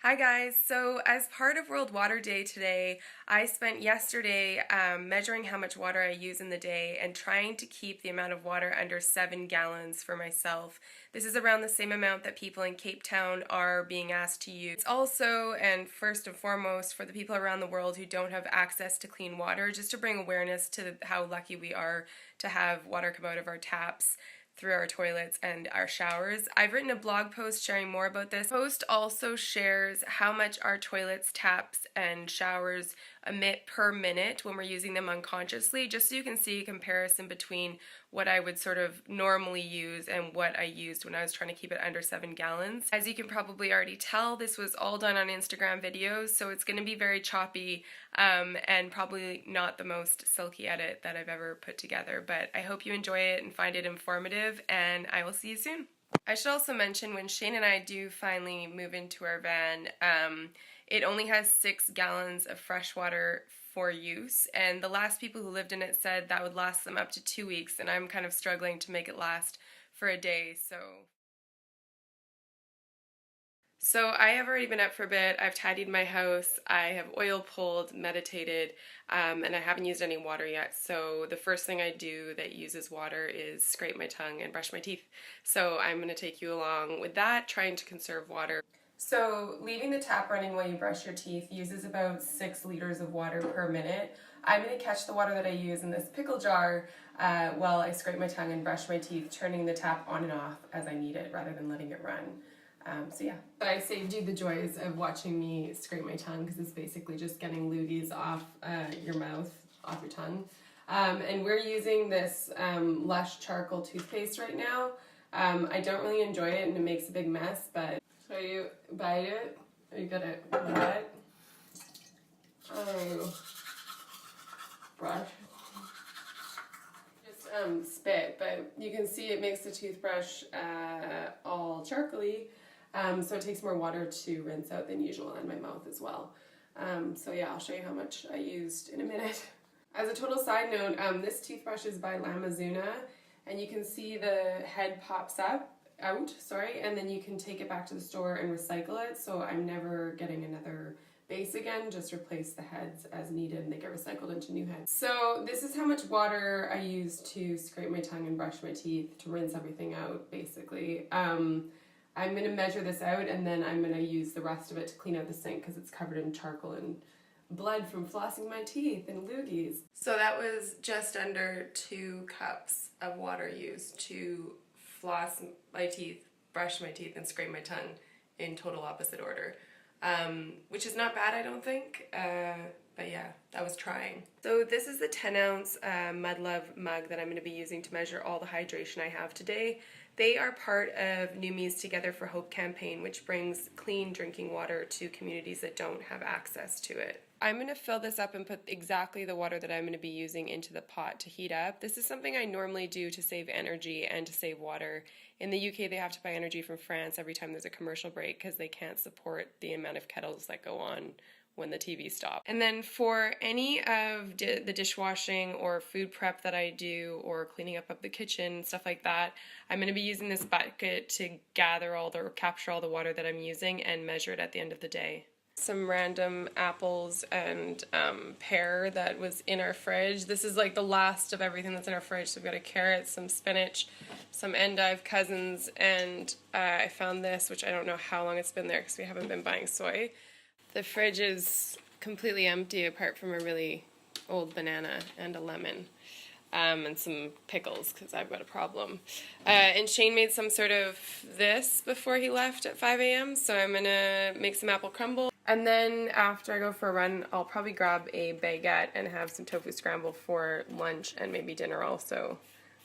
Hi guys, so as part of World Water Day today, I spent yesterday measuring how much water I use in the day and trying to keep the amount of water under 7 gallons for myself. This is around the same amount that people in Cape Town are being asked to use. It's also, and first and foremost, for the people around the world who don't have access to clean water, just to bring awareness to how lucky we are to have water come out of our taps through our toilets and our showers. I've written a blog post sharing more about this. The post also shares how much our toilets, taps, and showers emit per minute when we're using them unconsciously, just so you can see a comparison between what I would sort of normally use and what I used when I was trying to keep it under 7 gallons. As you can probably already tell, this was all done on Instagram videos, so it's going to be very choppy and probably not the most silky edit that I've ever put together, but I hope you enjoy it and find it informative, and I will see you soon. I should also mention, when Shane and I do finally move into our van, it only has 6 gallons of fresh water for use, and the last people who lived in it said that would last them up to 2 weeks, and I'm kind of struggling to make it last for a day, So I have already been up for a bit. I've tidied my house, I have oil pulled, meditated, and I haven't used any water yet. So the first thing I do that uses water is scrape my tongue and brush my teeth. So I'm going to take you along with that, trying to conserve water. So leaving the tap running while you brush your teeth uses about 6 liters of water per minute. I'm going to catch the water that I use in this pickle jar while I scrape my tongue and brush my teeth, turning the tap on and off as I need it rather than letting it run. So yeah, I saved you the joys of watching me scrape my tongue, because it's basically just getting loogies off your mouth, off your tongue. And we're using this Lush charcoal toothpaste right now. I don't really enjoy it and it makes a big mess, but so you bite it, or you gotta what? Oh, brush. Just spit, but you can see it makes the toothbrush all charcoaly. So it takes more water to rinse out than usual, and my mouth as well. So yeah, I'll show you how much I used in a minute. As a total side note, this toothbrush is by Lamazuna, and you can see the head pops out, and then you can take it back to the store and recycle it, so I'm never getting another base again, just replace the heads as needed and they get recycled into new heads. So this is how much water I use to scrape my tongue and brush my teeth, to rinse everything out, basically. I'm going to measure this out, and then I'm going to use the rest of it to clean out the sink because it's covered in charcoal and blood from flossing my teeth and loogies. So that was just under 2 cups of water used to floss my teeth, brush my teeth, and scrape my tongue in total opposite order. Which is not bad, I don't think, but yeah, that was trying. So this is the 10-ounce Mud Love mug that I'm going to be using to measure all the hydration I have today. They are part of New Me's Together for Hope campaign, which brings clean drinking water to communities that don't have access to it. I'm going to fill this up and put exactly the water that I'm going to be using into the pot to heat up. This is something I normally do to save energy and to save water. In the UK, they have to buy energy from France every time there's a commercial break because they can't support the amount of kettles that go on when the TV stops. And then for any of the dishwashing or food prep that I do, or cleaning up the kitchen, stuff like that, I'm going to be using this bucket to capture all the water that I'm using and measure it at the end of the day. Some random apples and pear that was in our fridge. This is like the last of everything that's in our fridge. So we've got a carrot, some spinach, some endive cousins, and I found this, which I don't know how long it's been there because we haven't been buying soy. The fridge is completely empty apart from a really old banana and a lemon. And some pickles because I've got a problem. And Shane made some sort of this before he left at 5 a.m. So I'm going to make some apple crumble. And then after I go for a run, I'll probably grab a baguette and have some tofu scramble for lunch and maybe dinner also.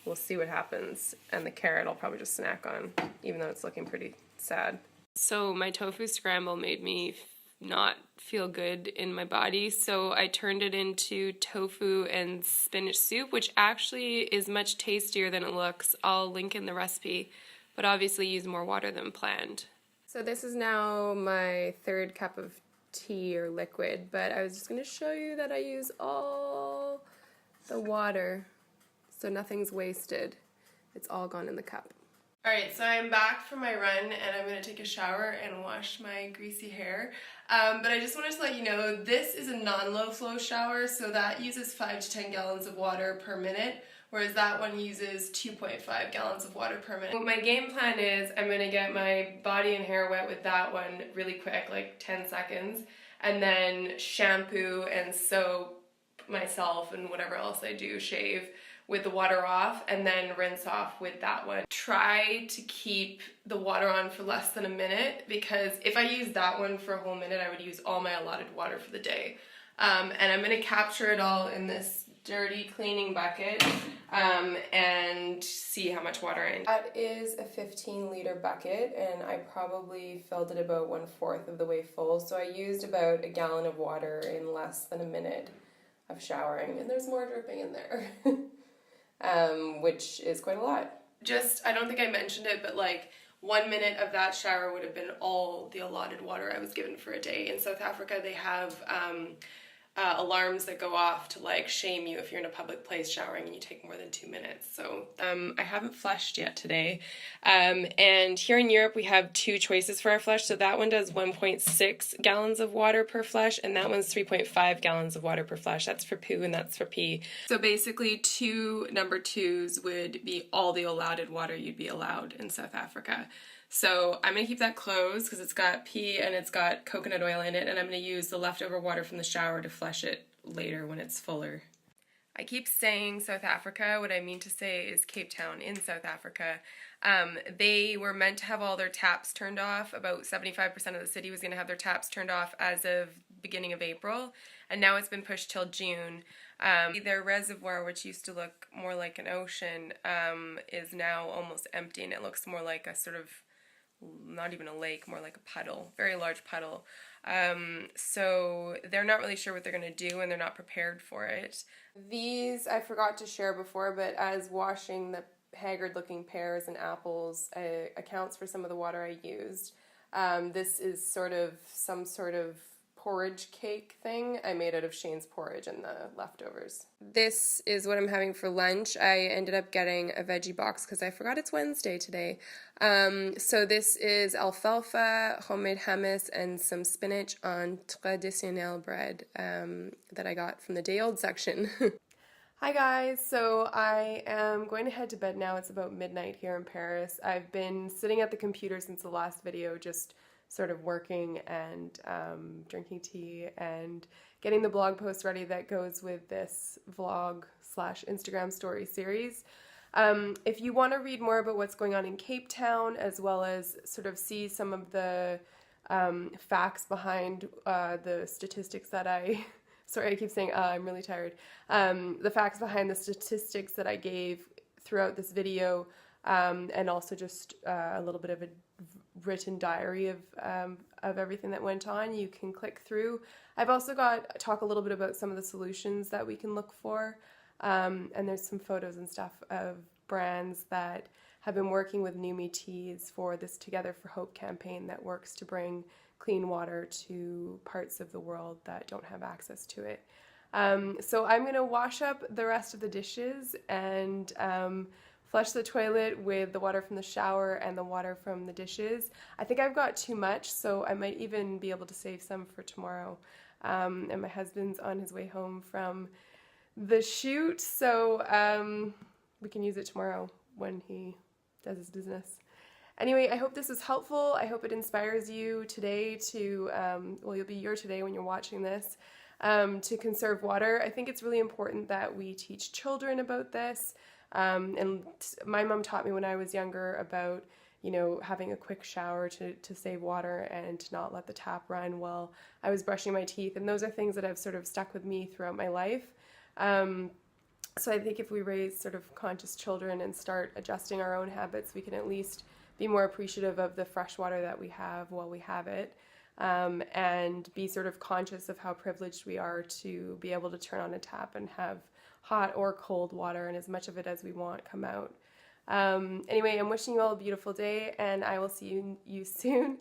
We'll see what happens. And the carrot I'll probably just snack on, even though it's looking pretty sad. So my tofu scramble made me not feel good in my body, so I turned it into tofu and spinach soup, which actually is much tastier than it looks. I'll link in the recipe, but obviously use more water than planned. So this is now my 3rd cup of tea or liquid, but I was just going to show you that I use all the water, so nothing's wasted. It's all gone in the cup. Alright, so I'm back from my run and I'm going to take a shower and wash my greasy hair. But I just wanted to let you know, this is a non-low flow shower, so that uses 5 to 10 gallons of water per minute, whereas that one uses 2.5 gallons of water per minute. What my game plan is, I'm going to get my body and hair wet with that one really quick, like 10 seconds, and then shampoo and soap myself and whatever else I do, shave, with the water off, and then rinse off with that one. Try to keep the water on for less than a minute, because if I use that one for a whole minute, I would use all my allotted water for the day. And I'm going to capture it all in this dirty cleaning bucket and see how much water I need. That is a 15-liter bucket, and I probably filled it about 1/4 of the way full, so I used about a gallon of water in less than a minute of showering, and there's more dripping in there. Which is quite a lot. Just, I don't think I mentioned it, but like 1 minute of that shower would have been all the allotted water I was given for a day. In South Africa, they have alarms that go off to like shame you if you're in a public place showering and you take more than 2 minutes. So I haven't flushed yet today. And here in Europe, we have 2 choices for our flush. So that one does 1.6 gallons of water per flush, and that one's 3.5 gallons of water per flush. That's for poo and that's for pee. So basically 2 number 2s would be all the allotted water you'd be allowed in South Africa. So I'm going to keep that closed because it's got pee and it's got coconut oil in it, and I'm going to use the leftover water from the shower to flush it later when it's fuller. I keep saying South Africa. What I mean to say is Cape Town in South Africa. They were meant to have all their taps turned off. About 75% of the city was going to have their taps turned off as of beginning of April, and now it's been pushed till June. Their reservoir, which used to look more like an ocean, is now almost empty, and it looks more like a sort of, not even a lake, more like a puddle, very large puddle. So they're not really sure what they're going to do, and they're not prepared for it. These I forgot to share before, but as washing the haggard looking pears and apples accounts for some of the water I used. This is some sort of porridge cake thing I made out of Shane's porridge and the leftovers. This is what I'm having for lunch. I ended up getting a veggie box because I forgot it's Wednesday today. So this is alfalfa, homemade hummus, and some spinach on traditionnel bread that I got from the day old section. Hi guys, so I am going to head to bed now. It's about midnight here in Paris. I've been sitting at the computer since the last video, just sort of working and drinking tea and getting the blog post ready that goes with this vlog / Instagram story series. If you want to read more about what's going on in Cape Town, as well as sort of see some of the facts behind the statistics that sorry, I keep saying I'm really tired. The facts behind the statistics that I gave throughout this video, and also just a little bit of a written diary of everything that went on, you can click through. I've also talk a little bit about some of the solutions that we can look for, and there's some photos and stuff of brands that have been working with Numi Teas for this Together for Hope campaign that works to bring clean water to parts of the world that don't have access to it. So I'm going to wash up the rest of the dishes and flush the toilet with the water from the shower and the water from the dishes. I think I've got too much, so I might even be able to save some for tomorrow. And my husband's on his way home from the shoot, so we can use it tomorrow when he does his business. Anyway, I hope this was helpful. I hope it inspires you today to, well, you'll be your today when you're watching this, to conserve water. I think it's really important that we teach children about this. And my mom taught me when I was younger about, having a quick shower to save water and to not let the tap run while I was brushing my teeth. And those are things that have sort of stuck with me throughout my life. So I think if we raise sort of conscious children and start adjusting our own habits, we can at least be more appreciative of the fresh water that we have while we have it, and be sort of conscious of how privileged we are to be able to turn on a tap and have hot or cold water and as much of it as we want come out. Anyway, I'm wishing you all a beautiful day, and I will see you soon.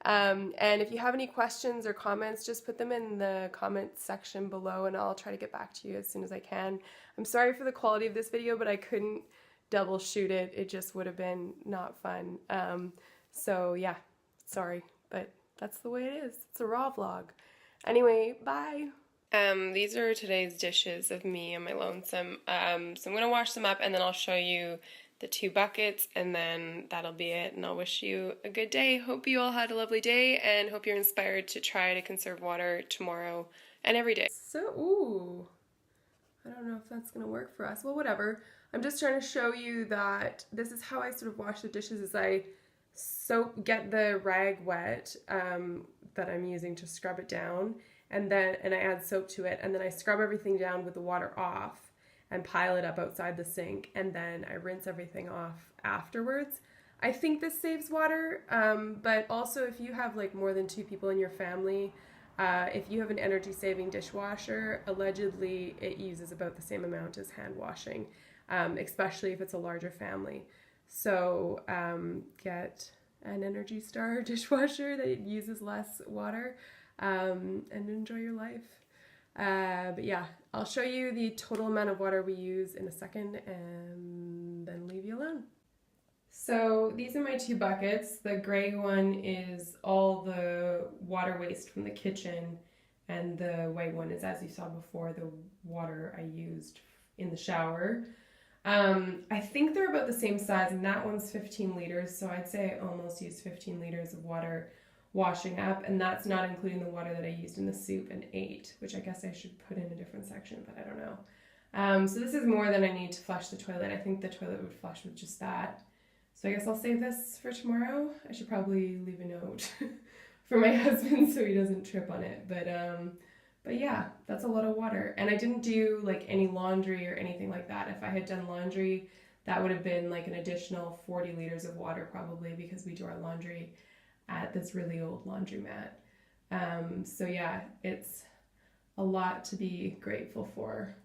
And if you have any questions or comments, just put them in the comments section below, and I'll try to get back to you as soon as I can. I'm sorry for the quality of this video, but I couldn't double shoot it, it just would have been not fun. So yeah, sorry, but that's the way it is. It's a raw vlog. Anyway, bye. These are today's dishes of me and my lonesome. So I'm going to wash them up and then I'll show you the 2 buckets and then that'll be it. And I'll wish you a good day. Hope you all had a lovely day and hope you're inspired to try to conserve water tomorrow and every day. So, ooh, I don't know if that's going to work for us. Well, whatever. I'm just trying to show you that this is how I sort of wash the dishes is I get the rag wet that I'm using to scrub it down. And I add soap to it, and then I scrub everything down with the water off and pile it up outside the sink, and then I rinse everything off afterwards. I think this saves water, but also if you have like more than 2 people in your family, if you have an energy-saving dishwasher, allegedly it uses about the same amount as hand washing, especially if it's a larger family. So get an Energy Star dishwasher that uses less water. And enjoy your life. But yeah, I'll show you the total amount of water we use in a second and then leave you alone. So these are my 2 buckets. The gray one is all the water waste from the kitchen, and the white one is, as you saw before, the water I used in the shower. I think they're about the same size, and that one's 15 liters, so I'd say I almost used 15 liters of water washing up, and that's not including the water that I used in the soup and ate, which I guess I should put in a different section, but I don't know. So this is more than I need to flush the toilet. I think the toilet would flush with just that. So I guess I'll save this for tomorrow. I should probably leave a note for my husband so he doesn't trip on it. But yeah, that's a lot of water. And I didn't do like any laundry or anything like that. If I had done laundry, that would have been like an additional 40 liters of water probably, because we do our laundry at this really old laundromat. So yeah, it's a lot to be grateful for.